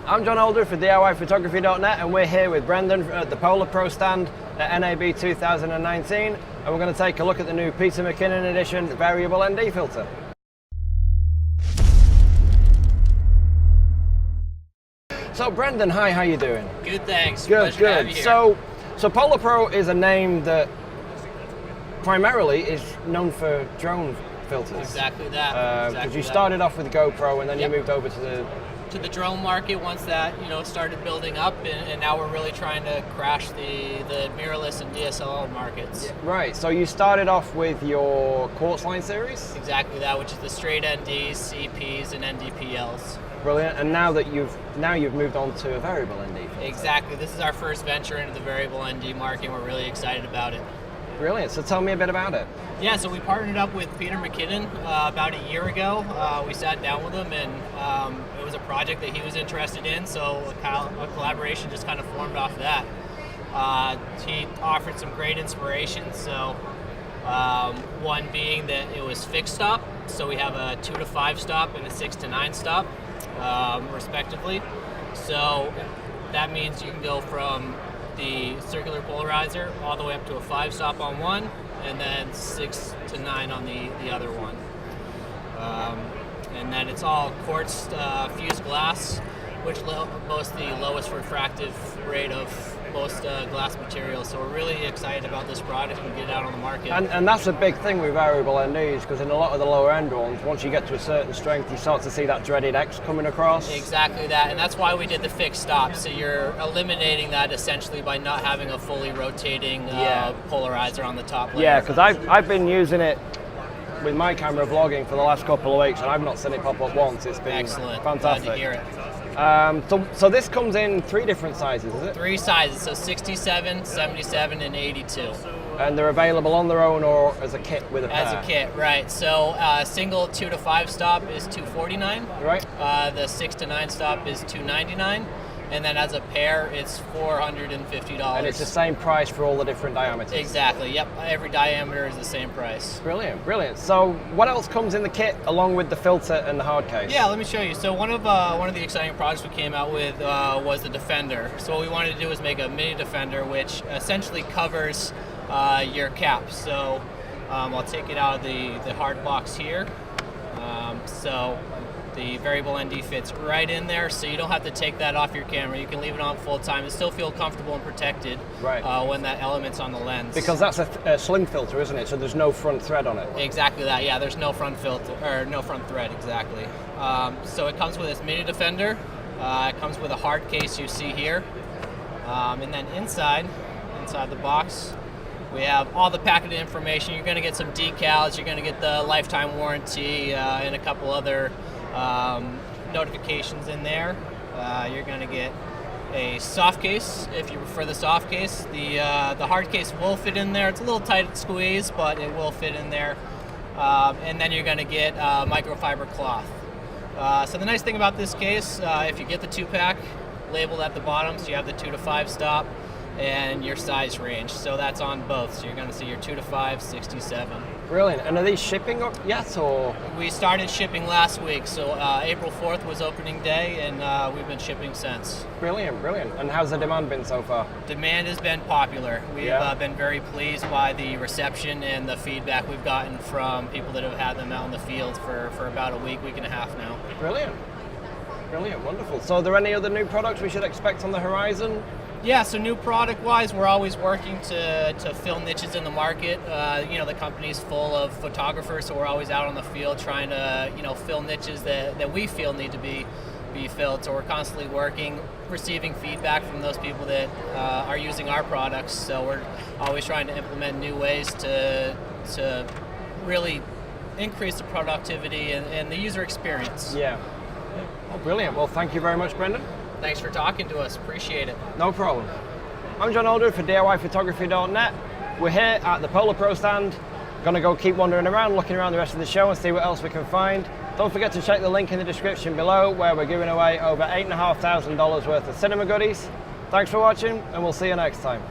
I'm John Holder for DIYPhotography.net, and we're here with Brendan at the PolarPro stand at NAB 2019, and we're going to take a look at the new Peter McKinnon edition variable ND filter. So Brendan, hi, how you doing? Good, thanks. Good, Pleasure to have you good. here. So PolarPro is a name that primarily is known for drone filters. Exactly that. Because you started off with GoPro and then you moved over to the drone market once that started building up, and now we're really trying to crash the mirrorless and DSLR markets. Right. So you started off with your Quartz line series. Exactly that, which is the straight NDs, CPs, and NDPLs. Brilliant. And now you've moved on to a variable ND filter. Exactly. This is our first venture into the variable ND market, and we're really excited about it. Brilliant. So tell me a bit about it. Yeah, so we partnered up with Peter McKinnon about a year ago. We sat down with him, and it was a project that he was interested in, so a collaboration just kind of formed off of that. He offered some great inspiration, so one being that it was fixed stop, so we have a 2 to 5 stop and a 6 to 9 stop, respectively. So that means you can go from the circular polarizer all the way up to a 5 stop on one, and then 6 to 9 on the other one. And then it's all quartz fused glass, which boasts the lowest refractive rate of most glass materials. So we're really excited about this product and get it out on the market. And that's a big thing with variable NDs, because in a lot of the lower end ones, once you get to a certain strength, you start to see that dreaded X coming across. Exactly that, and that's why we did the fixed stop. So you're eliminating that essentially by not having a fully rotating polarizer on the top layer. Yeah, because I've been using it with my camera vlogging for the last couple of weeks, and I've not seen it pop up once. It's been excellent. Fantastic. Glad to hear it. So this comes in 3 different sizes, is it? 3 sizes, so 67, 77, and 82. And they're available on their own or as a kit with a pair? As a kit, right. So single 2 to 5 stop is $249. Right. The 6 to 9 stop is $299. And then as a pair, it's $450. And it's the same price for all the different diameters? Exactly, yep. Every diameter is the same price. Brilliant, brilliant. So what else comes in the kit along with the filter and the hard case? Yeah, let me show you. So one of the exciting projects we came out with was the Defender. So what we wanted to do was make a mini Defender, which essentially covers your cap. So I'll take it out of the hard box here. So the variable ND fits right in there, so you don't have to take that off your camera. You can leave it on full time and still feel comfortable and protected when that element's on the lens. Because that's a slim filter, isn't it? So there's no front thread on it. Exactly that. Yeah, there's no front filter or no front thread. Exactly. So it comes with this mini Defender. It comes with a hard case you see here, and then inside the box, we have all the packet information. You're going to get some decals. You're going to get the lifetime warranty and a couple other notifications in there. You're going to get a soft case if you prefer the soft case. The hard case will fit in there. It's a little tight to squeeze, but it will fit in there. And then you're going to get microfiber cloth. So the nice thing about this case, if you get the 2-pack, labeled at the bottom, so you have the 2 to 5 stop and your size range. So that's on both. So you're going to see your 2 to 5, 67. Brilliant. And are these shipping yet, or? We started shipping last week, so April 4th was opening day, and we've been shipping since. Brilliant, brilliant. And how's the demand been so far? Demand has been popular. We've been very pleased by the reception and the feedback we've gotten from people that have had them out in the field for about a week and a half now. Brilliant. Brilliant, wonderful. So are there any other new products we should expect on the horizon? Yeah, so new product-wise, we're always working to fill niches in the market. The company's full of photographers, so we're always out on the field trying to, fill niches that we feel need to be filled. So we're constantly working, receiving feedback from those people that are using our products. So we're always trying to implement new ways to really increase the productivity and the user experience. Yeah. Oh, brilliant. Well, thank you very much, Brendan. Thanks for talking to us. Appreciate it. No problem. I'm John Holder for DIYPhotography.net. We're here at the PolarPro stand. Gonna go keep wandering around, looking around the rest of the show and see what else we can find. Don't forget to check the link in the description below, where we're giving away over $8,500 worth of cinema goodies. Thanks for watching, and we'll see you next time.